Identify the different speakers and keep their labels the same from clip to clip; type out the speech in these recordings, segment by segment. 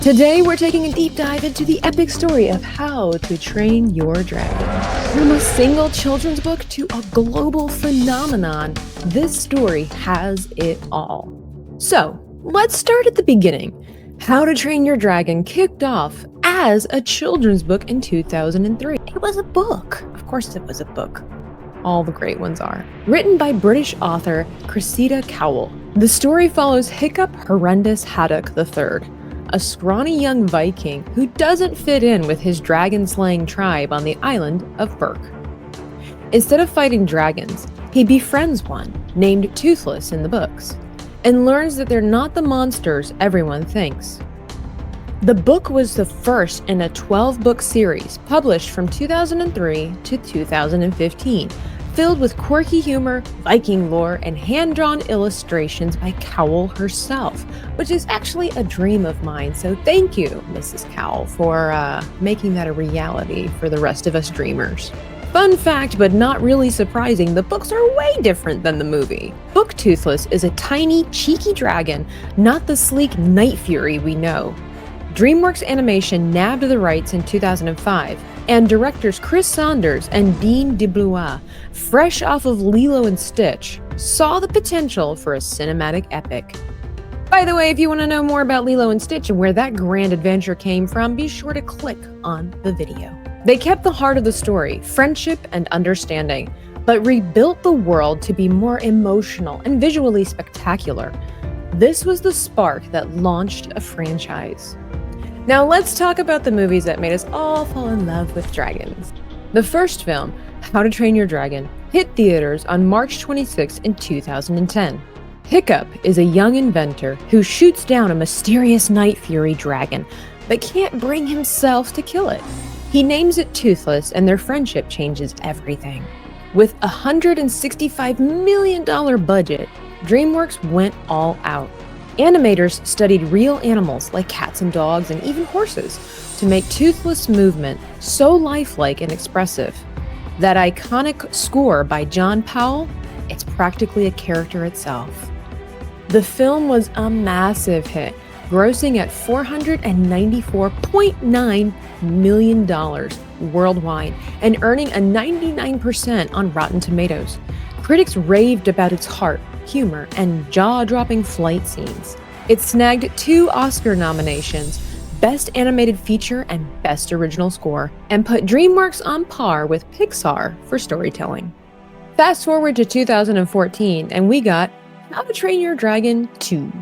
Speaker 1: Today, we're taking a deep dive into the epic story of How to Train Your Dragon. From a single children's book to a global phenomenon, this story has it all. So, let's start at the beginning. How to Train Your Dragon kicked off as a children's book in 2003. It was a book. Of course it was a book. All the great ones are. Written by British author Cressida Cowell. The story follows Hiccup Horrendous Haddock III, a scrawny young Viking who doesn't fit in with his dragon-slaying tribe on the island of Berk. Instead of fighting dragons, he befriends one, named Toothless in the books, and learns that they're not the monsters everyone thinks. The book was the first in a 12-book series published from 2003 to 2015, filled with quirky humor, Viking lore, and hand-drawn illustrations by Cowell herself, which is actually a dream of mine, so thank you, Mrs. Cowell, for making that a reality for the rest of us dreamers. Fun fact, but not really surprising, the books are way different than the movie. Book Toothless is a tiny, cheeky dragon, not the sleek Night Fury we know. DreamWorks Animation nabbed the rights in 2005, and directors Chris Saunders and Dean DeBlois, fresh off of Lilo and Stitch, saw the potential for a cinematic epic. By the way, if you want to know more about Lilo and Stitch and where that grand adventure came from, be sure to click on the video. They kept the heart of the story, friendship and understanding, but rebuilt the world to be more emotional and visually spectacular. This was the spark that launched a franchise. Now let's talk about the movies that made us all fall in love with dragons. The first film, How to Train Your Dragon, hit theaters on March 26 in 2010. Hiccup is a young inventor who shoots down a mysterious Night Fury dragon, but can't bring himself to kill it. He names it Toothless, and their friendship changes everything. With a $165 million budget, DreamWorks went all out. Animators studied real animals like cats and dogs and even horses to make Toothless' movement so lifelike and expressive. That iconic score by John Powell, it's practically a character itself. The film was a massive hit, grossing at $494.9 million worldwide and earning a 99% on Rotten Tomatoes. Critics raved about its heart, humor, and jaw-dropping flight scenes. It snagged 2 Oscar nominations, Best Animated Feature and Best Original Score, and put DreamWorks on par with Pixar for storytelling. Fast forward to 2014, and we got How to Train Your Dragon 2.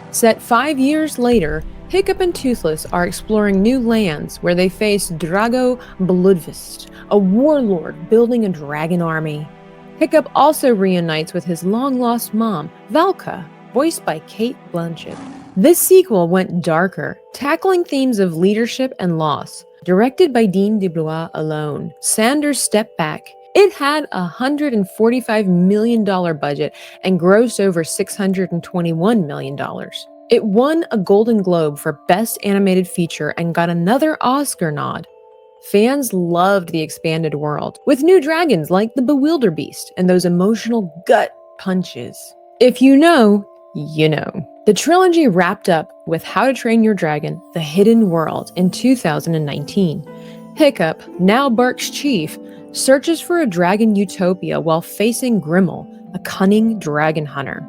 Speaker 1: Set 5 years later, Hiccup and Toothless are exploring new lands where they face Drago Bloodfist, a warlord building a dragon army. Hiccup also reunites with his long-lost mom, Valka, voiced by Cate Blanchett. This sequel went darker, tackling themes of leadership and loss. Directed by Dean DeBlois alone, Saunders stepped back. It had a $145 million budget and grossed over $621 million. It won a Golden Globe for Best Animated Feature and got another Oscar nod. Fans loved the expanded world, with new dragons like the Bewilderbeast and those emotional gut punches. If you know, you know. The trilogy wrapped up with How to Train Your Dragon: The Hidden World in 2019. Hiccup, now Berk's chief, searches for a dragon utopia while facing Grimmel, a cunning dragon hunter.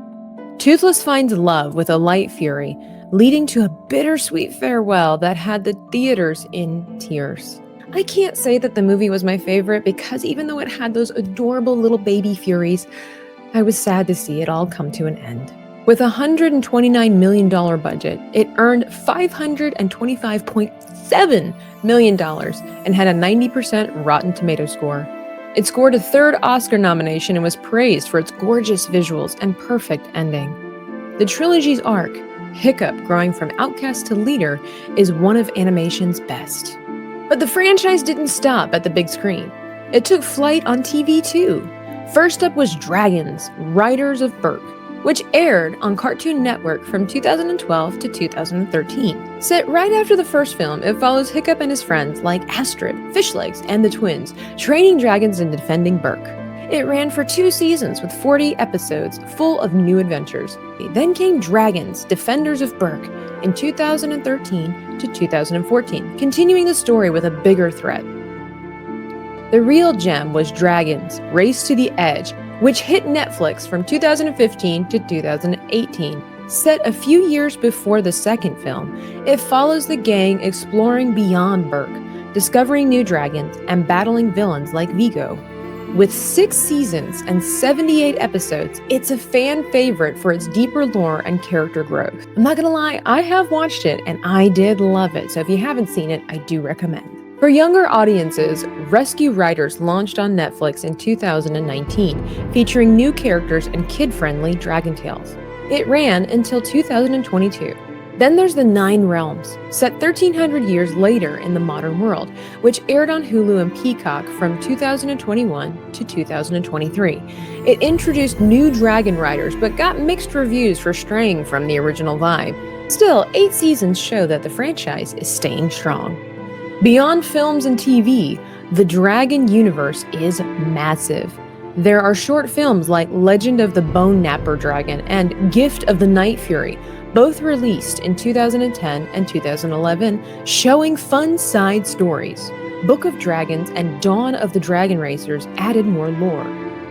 Speaker 1: Toothless finds love with a Light Fury, leading to a bittersweet farewell that had the theaters in tears. I can't say that the movie was my favorite because even though it had those adorable little baby Furies, I was sad to see it all come to an end. With a $129 million budget, it earned $525.7 million and had a 90% Rotten Tomato score. It scored a 3rd Oscar nomination and was praised for its gorgeous visuals and perfect ending. The trilogy's arc, Hiccup growing from outcast to leader, is one of animation's best. But the franchise didn't stop at the big screen. It took flight on TV too. First up was Dragons, Riders of Berk, which aired on Cartoon Network from 2012 to 2013. Set right after the first film, it follows Hiccup and his friends like Astrid, Fishlegs, and the twins, training dragons and defending Berk. It ran for 2 seasons with 40 episodes full of new adventures. Then came Dragons, Defenders of Berk in 2013 to 2014, continuing the story with a bigger threat. The real gem was Dragons, Race to the Edge, which hit Netflix from 2015 to 2018. Set a few years before the second film, it follows the gang exploring beyond Berk, discovering new dragons and battling villains like Vigo. With 6 seasons and 78 episodes, it's a fan favorite for its deeper lore and character growth. I'm not gonna lie, I have watched it and I did love it, so if you haven't seen it, I do recommend. For younger audiences, Rescue Riders launched on Netflix in 2019, featuring new characters and kid-friendly dragon tales. It ran until 2022. Then there's The Nine Realms, set 1,300 years later in the modern world, which aired on Hulu and Peacock from 2021 to 2023. It introduced new dragon riders, but got mixed reviews for straying from the original vibe. Still, 8 seasons show that the franchise is staying strong. Beyond films and TV, the Dragon universe is massive. There are short films like Legend of the Bone Napper Dragon and Gift of the Night Fury, both released in 2010 and 2011, showing fun side stories. Book of Dragons and Dawn of the Dragon Racers added more lore.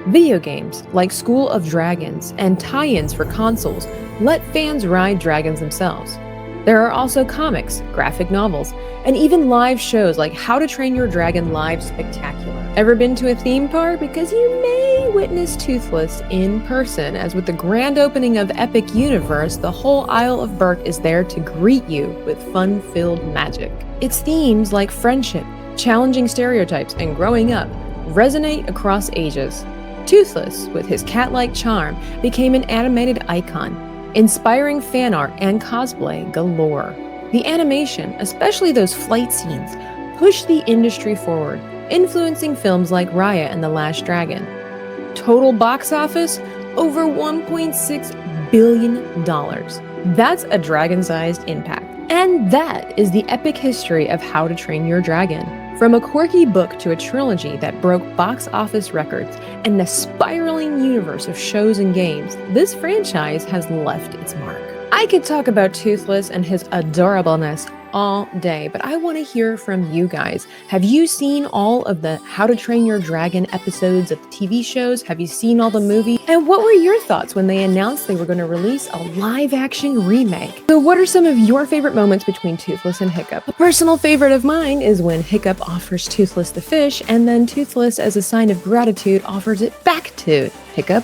Speaker 1: Video games like School of Dragons and tie-ins for consoles let fans ride dragons themselves. There are also comics, graphic novels, and even live shows like How to Train Your Dragon Live Spectacular. Ever been to a theme park? Because you may witness Toothless in person, as with the grand opening of Epic Universe, the whole Isle of Berk is there to greet you with fun-filled magic. Its themes like friendship, challenging stereotypes, and growing up resonate across ages. Toothless, with his cat-like charm, became an animated icon, inspiring fan art and cosplay galore. The animation, especially those flight scenes, pushed the industry forward, influencing films like Raya and the Last Dragon. Total box office, over $1.6 billion. That's a dragon-sized impact. And that is the epic history of How to Train Your Dragon. From a quirky book to a trilogy that broke box office records and a spiraling universe of shows and games, this franchise has left its mark. I could talk about Toothless and his adorableness all day, but I want to hear from you guys. Have you seen all of the How to Train Your Dragon episodes of the TV shows? Have you seen all the movies? And what were your thoughts when they announced they were going to release a live-action remake? So what are some of your favorite moments between Toothless and Hiccup? A personal favorite of mine is when Hiccup offers Toothless the fish, and then Toothless, as a sign of gratitude, offers it back to Hiccup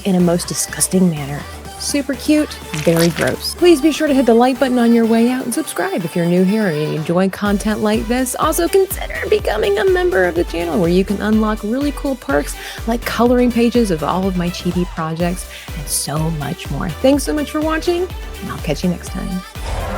Speaker 1: in a most disgusting manner. Super cute, very gross. Please be sure to hit the like button on your way out and subscribe if you're new here and you enjoy content like this. Also, consider becoming a member of the channel where you can unlock really cool perks like coloring pages of all of my chibi projects and so much more. Thanks so much for watching, and I'll catch you next time.